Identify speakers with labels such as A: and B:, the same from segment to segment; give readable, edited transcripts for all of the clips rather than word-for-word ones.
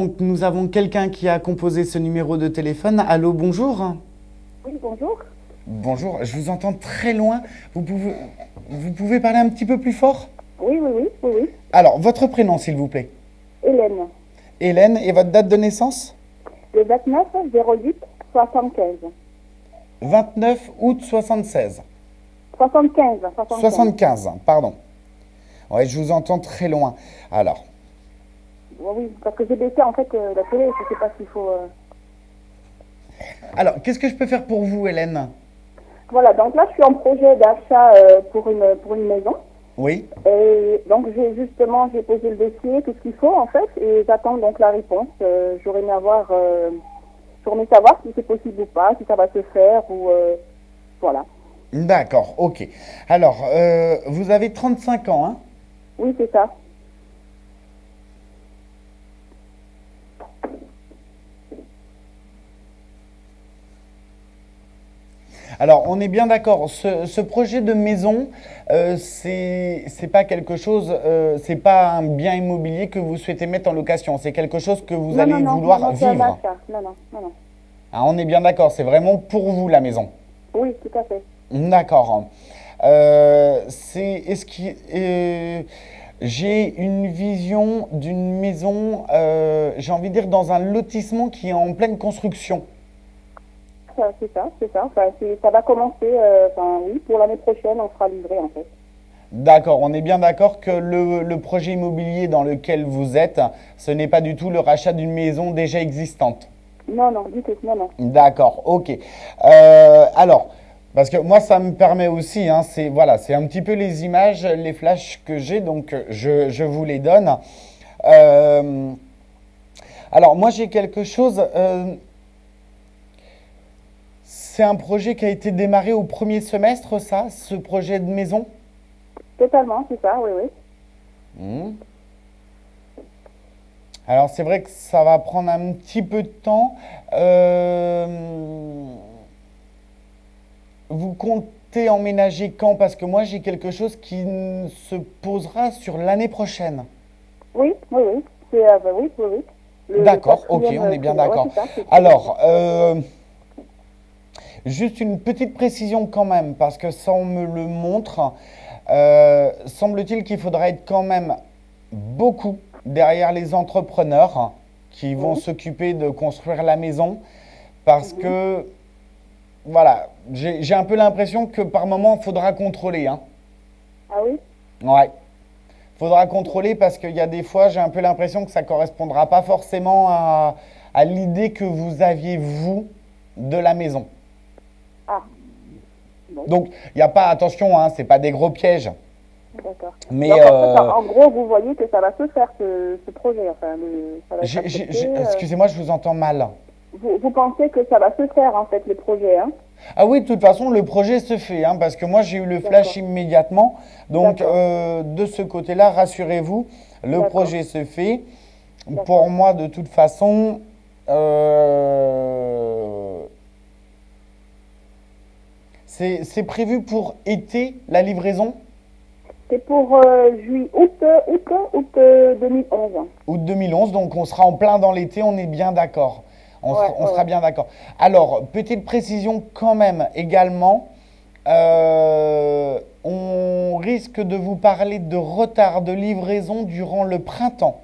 A: donc nous avons quelqu'un qui a composé ce numéro de téléphone. Allô, bonjour.
B: Oui, bonjour.
A: Bonjour, je vous entends très loin. Vous pouvez parler un petit peu plus fort?
B: Oui, oui, oui, oui, oui.
A: Alors, votre prénom, s'il vous plaît.
B: Hélène.
A: Hélène, et votre date de naissance?
B: Le 29 08 75.
A: 29 août 76.
B: 75.
A: 75, pardon. Ouais, je vous entends très loin. Alors,
B: Oui, parce que j'ai baissé en fait la télé, je ne sais pas s'il faut...
A: qu'est-ce que je peux faire pour vous, Hélène?
B: Voilà, donc là je suis en projet d'achat pour une maison.
A: Oui.
B: Et donc j'ai posé le dossier, tout ce qu'il faut en fait, et j'attends donc la réponse. J'aurais aimé savoir si c'est possible ou pas, si ça va se faire ou... voilà.
A: D'accord, ok. Alors, vous avez 35 ans, hein?
B: Oui, c'est ça.
A: Alors, on est bien d'accord. Ce projet de maison, c'est pas quelque chose, c'est pas un bien immobilier que vous souhaitez mettre en location. C'est quelque chose que vous
B: Non,
A: allez
B: non, non,
A: vouloir
B: non, c'est un
A: vivre.
B: achat. Non, non, non, non.
A: Ah, on est bien d'accord. C'est vraiment pour vous la maison.
B: Oui, tout à fait.
A: D'accord. J'ai une vision d'une maison, j'ai envie de dire, dans un lotissement qui est en pleine construction.
B: C'est ça, c'est ça. Enfin, ça va commencer, oui, pour l'année prochaine, on sera livré en fait.
A: D'accord, on est bien d'accord que le projet immobilier dans lequel vous êtes, ce n'est pas du tout le rachat d'une maison déjà existante.
B: Non, non, du tout, non, non.
A: D'accord, ok. Alors, parce que moi, ça me permet aussi, hein, c'est un petit peu les images, les flashs que j'ai, donc je vous les donne. Alors, moi, j'ai quelque chose. C'est un projet qui a été démarré au premier semestre, ça, ce projet de maison?
B: Totalement, c'est ça, oui, oui.
A: Hmm. Alors, c'est vrai que ça va prendre un petit peu de temps. Vous comptez emménager quand? Parce que moi, j'ai quelque chose qui se posera sur l'année prochaine.
B: Oui, oui, oui. Oui, oui, oui. Le
A: D'accord, ok,
B: quatrième,
A: on est bien
B: ouais,
A: d'accord.
B: c'est ça,
A: Alors, juste une petite précision quand même, parce que ça, on me le montre. Semble-t-il qu'il faudra être quand même beaucoup derrière les entrepreneurs qui vont
B: oui.
A: s'occuper de construire la maison, parce
B: Mhm.
A: que, voilà, j'ai un peu l'impression que par moment, il faudra contrôler, hein.
B: Ah oui?
A: Ouais. Faudra contrôler parce qu'il y a des fois, j'ai un peu l'impression que ça correspondra pas forcément à l'idée que vous aviez, vous, de la maison.
B: Ah, bon,
A: Donc, il n'y a pas, attention, hein, c'est pas des gros pièges.
B: d'accord.
A: Mais
B: Donc en fait, en gros, vous voyez que ça va se faire, ce projet, enfin, ça va être accepté.
A: excusez-moi, je vous entends mal.
B: Vous pensez que ça va se faire, en fait, le projet, hein?
A: Ah oui, de toute façon, le projet se fait, hein, parce que moi, j'ai eu le flash
B: D'accord,
A: immédiatement. Donc,
B: d'accord,
A: de ce côté-là, rassurez-vous, le
B: d'accord,
A: projet se fait. Pour
B: d'accord.
A: moi, de toute façon, c'est prévu pour été, la livraison,
B: C'est pour août 2011.
A: août 2011. Donc, on sera en plein dans l'été, on est bien d'accord.
B: Ouais,
A: On
B: ouais,
A: sera
B: ouais.
A: bien d'accord. Alors, petite précision quand même également. On risque de vous parler de retard de livraison durant le printemps.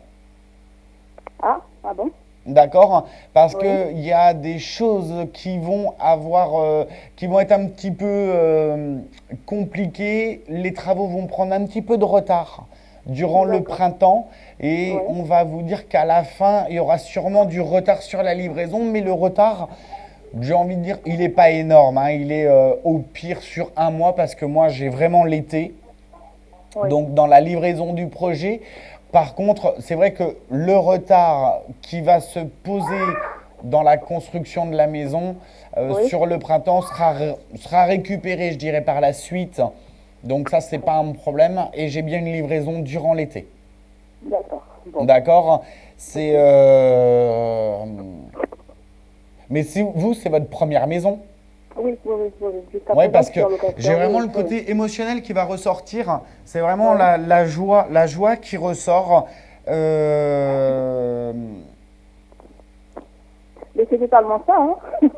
B: Ah bon?
A: D'accord? Parce
B: Oui,
A: qu'il y a des choses qui vont être un petit peu compliquées. Les travaux vont prendre un petit peu de retard durant le
B: d'accord.
A: printemps. Et
B: Oui,
A: on va vous dire qu'à la fin, il y aura sûrement du retard sur la livraison. Mais le retard, j'ai envie de dire, il n'est pas énorme, hein. Il est au pire sur un mois parce que moi, j'ai vraiment l'été.
B: oui,
A: Donc, dans la livraison du projet. Par contre, c'est vrai que le retard qui va se poser dans la construction de la maison
B: oui,
A: sur le printemps sera récupéré, je dirais, par la suite. Donc ça, c'est pas un problème. Et j'ai bien une livraison durant l'été.
B: d'accord. Bon,
A: D'accord?
B: ok.
A: C'est... Mais si vous, c'est votre première maison.
B: Oui, oui, oui, oui, oui. Jusqu'à
A: Oui,
B: présent,
A: parce
B: je
A: que
B: suis en
A: j'ai
B: location,
A: vraiment
B: oui,
A: le
B: oui,
A: côté émotionnel qui va ressortir. C'est vraiment
B: oui,
A: la joie qui ressort. Euh,
B: Mais c'est totalement ça, hein.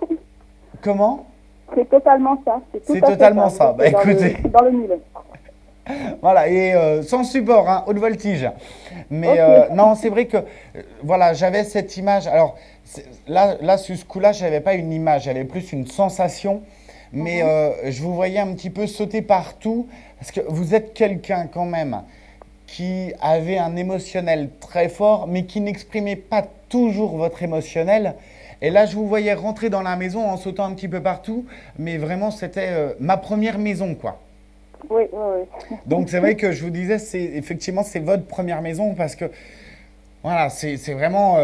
A: Comment?
B: C'est totalement ça. Tout
A: C'est
B: à fait
A: totalement ça. Bah,
B: dans
A: écoutez.
B: dans le mille.
A: Voilà, et sans support, hein, haute voltige. Mais
B: Ok.
A: non, c'est vrai que, voilà, j'avais cette image. Alors, là, sur ce coup-là, je n'avais pas une image, j'avais plus une sensation. Mais je vous voyais un petit peu sauter partout, parce que vous êtes quelqu'un quand même qui avait un émotionnel très fort, mais qui n'exprimait pas toujours votre émotionnel. Et là, je vous voyais rentrer dans la maison en sautant un petit peu partout, mais vraiment, c'était ma première maison, quoi.
B: Oui, oui, oui.
A: Donc c'est vrai que je vous disais, effectivement c'est votre première maison parce que voilà, c'est vraiment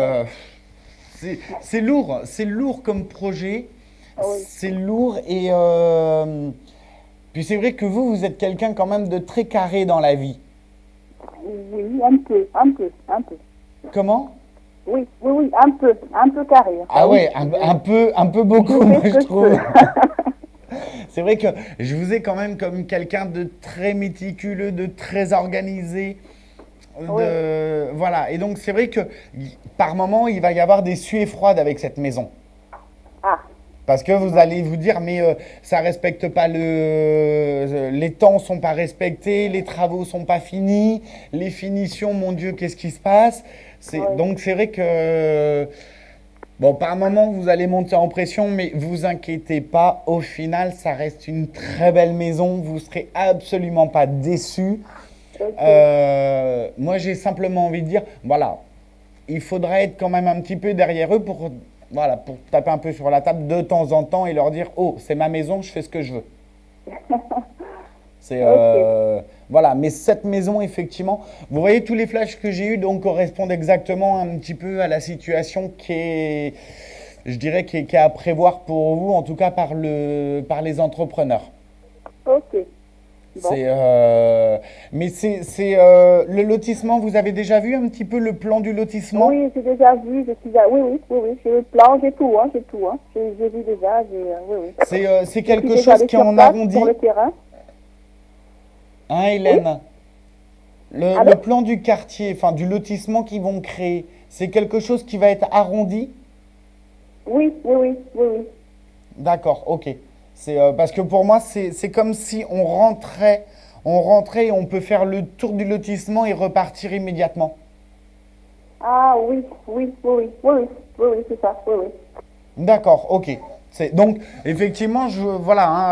A: c'est lourd comme projet,
B: Oui,
A: c'est lourd et puis c'est vrai que vous êtes quelqu'un quand même de très carré dans la vie.
B: oui, un peu, un peu, un peu.
A: Comment?
B: Oui, oui, oui, un peu carré.
A: Ah
B: Enfin, oui,
A: ouais, un peu beaucoup,
B: je
A: moi
B: fais ce
A: je
B: que je peux.
A: trouve. C'est vrai que je vous ai quand même comme quelqu'un de très méticuleux, de très organisé.
B: Oui,
A: Voilà. Et donc, c'est vrai que par moment, il va y avoir des suées froides avec cette maison.
B: ah,
A: Parce que vous allez vous dire, mais ça respecte pas les temps sont pas respectés, les travaux sont pas finis, les finitions, mon Dieu, qu'est-ce qui se passe?
B: oui,
A: Donc, c'est vrai que, bon, par moment, vous allez monter en pression, mais vous inquiétez pas. Au final, ça reste une très belle maison. Vous serez absolument pas déçus.
B: ok.
A: Moi, j'ai simplement envie de dire, voilà, il faudrait être quand même un petit peu derrière eux pour, voilà, pour taper un peu sur la table de temps en temps et leur dire, oh, c'est ma maison, je fais ce que je veux. C'est
B: Ok,
A: voilà, mais cette maison, effectivement, vous voyez tous les flashs que j'ai eus, donc correspondent exactement un petit peu à la situation qui est, je dirais, qui est à prévoir pour vous, en tout cas par les entrepreneurs.
B: ok. Bon.
A: C'est, mais le lotissement. Vous avez déjà vu un petit peu le plan du lotissement?
B: Oui, j'ai déjà vu, oui, oui, oui, oui, j'ai le plan, j'ai tout, hein. J'ai vu déjà, oui, oui.
A: C'est
B: Je suis
A: quelque
B: déjà
A: chose
B: allée
A: qui est
B: sur
A: en
B: place, sur
A: arrondi,
B: le terrain.
A: hein,
B: Oui,
A: Hélène?
B: allô?
A: Le plan du quartier, enfin du lotissement qu'ils vont créer, c'est quelque chose qui va être arrondi?
B: Oui, oui, oui, oui, oui.
A: D'accord, ok. C'est parce que pour moi, c'est comme si on rentrait et on peut faire le tour du lotissement et repartir immédiatement.
B: Ah oui, oui, oui, oui, oui, oui, oui, oui, c'est ça, oui, oui.
A: D'accord, ok. Donc effectivement, voilà, hein,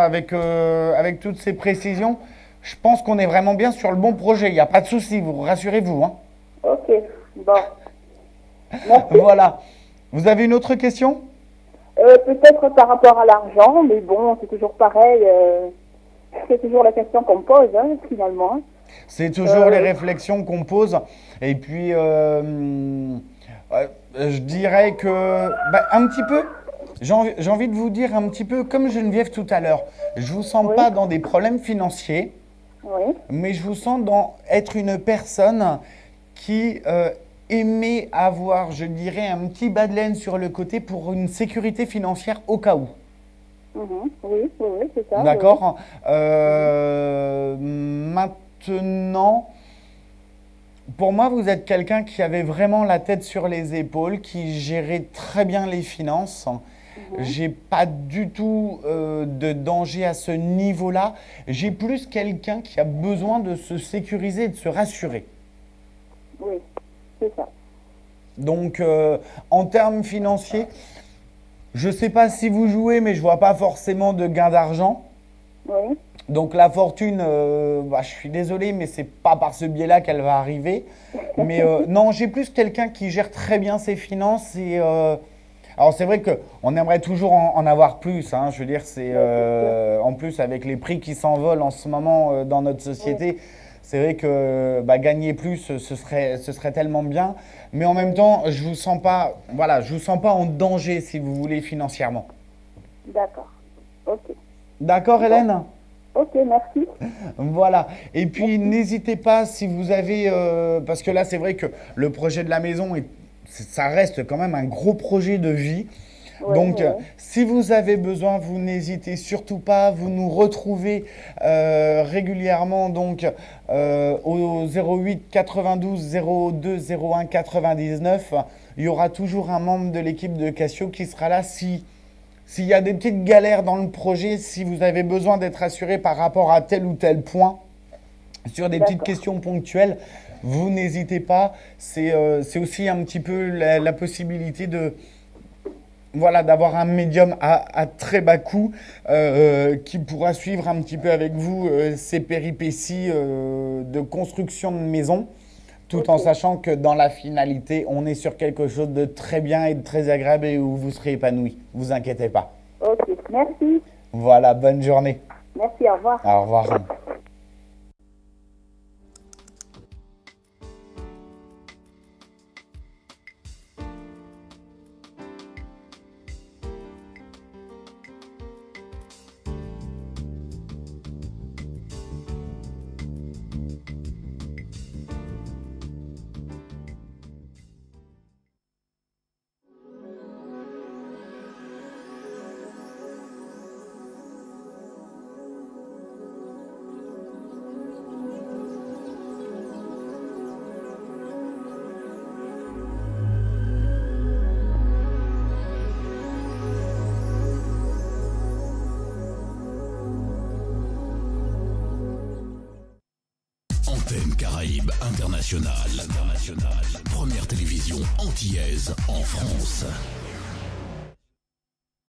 A: avec toutes ces précisions, je pense qu'on est vraiment bien sur le bon projet. Il n'y a pas de souci, vous rassurez-vous, hein.
B: Ok, bon, merci.
A: Voilà. Vous avez une autre question?
B: Peut-être par rapport à l'argent, mais bon, c'est toujours pareil, c'est toujours la question qu'on me pose, hein, finalement.
A: C'est toujours les
B: Euh,
A: réflexions qu'on pose. Et puis, je dirais que, bah, un petit peu, j'ai envie de vous dire un petit peu comme Geneviève tout à l'heure. Je vous sens
B: oui,
A: pas dans des problèmes financiers,
B: oui,
A: mais je vous sens dans être une personne qui aimait avoir, je dirais, un petit bas de laine sur le côté pour une sécurité financière au cas où.
B: oui, oui, oui, c'est ça, oui, oui.
A: D'accord? Maintenant, pour moi, vous êtes quelqu'un qui avait vraiment la tête sur les épaules, qui gérait très bien les finances.
B: Mhm,
A: J'ai pas du tout de danger à ce niveau-là. J'ai plus quelqu'un qui a besoin de se sécuriser et de se rassurer.
B: oui, c'est ça.
A: Donc, en termes financiers, je ne sais pas si vous jouez, mais je vois pas forcément de gain d'argent.
B: Oui,
A: Donc la fortune, bah, je suis désolé, mais c'est pas par ce biais-là qu'elle va arriver. Mais non, j'ai plus quelqu'un qui gère très bien ses finances et alors c'est vrai que on aimerait toujours en avoir plus, hein. Je veux dire,
B: oui, c'est sûr.
A: en plus avec les prix qui s'envolent en ce moment dans notre
B: Oui,
A: société, c'est vrai que bah, gagner plus, ce serait tellement bien. Mais en même temps, je vous sens pas, voilà, je vous sens pas en danger si vous voulez financièrement.
B: d'accord. Ok.
A: D'accord,
B: Bon,
A: Hélène?
B: ok, merci.
A: Voilà. Et puis,
B: Merci.
A: n'hésitez pas si vous avez, parce que là, c'est vrai que le projet de la maison, ça reste quand même un gros projet de vie.
B: Ouais,
A: Donc,
B: ouais.
A: si vous avez besoin, vous n'hésitez surtout pas. Vous nous retrouvez régulièrement donc au 08 92 02 01 99. Il y aura toujours un membre de l'équipe de Cassio qui sera là si s'il y a des petites galères dans le projet, si vous avez besoin d'être assuré par rapport à tel ou tel point, sur des petites
B: D'accord.
A: questions ponctuelles, vous n'hésitez pas. C'est aussi un petit peu la possibilité de, voilà, d'avoir un médium à très bas coût qui pourra suivre un petit peu avec vous ces péripéties de construction de maison, tout en
B: Ok.
A: sachant que dans la finalité, on est sur quelque chose de très bien et de très agréable et où vous serez épanoui. Vous inquiétez pas.
B: Ok. Merci.
A: Voilà, bonne journée.
B: Merci. Au revoir.
A: Au revoir.
C: Antenne Caraïbe Internationale. Première télévision antillaise en France.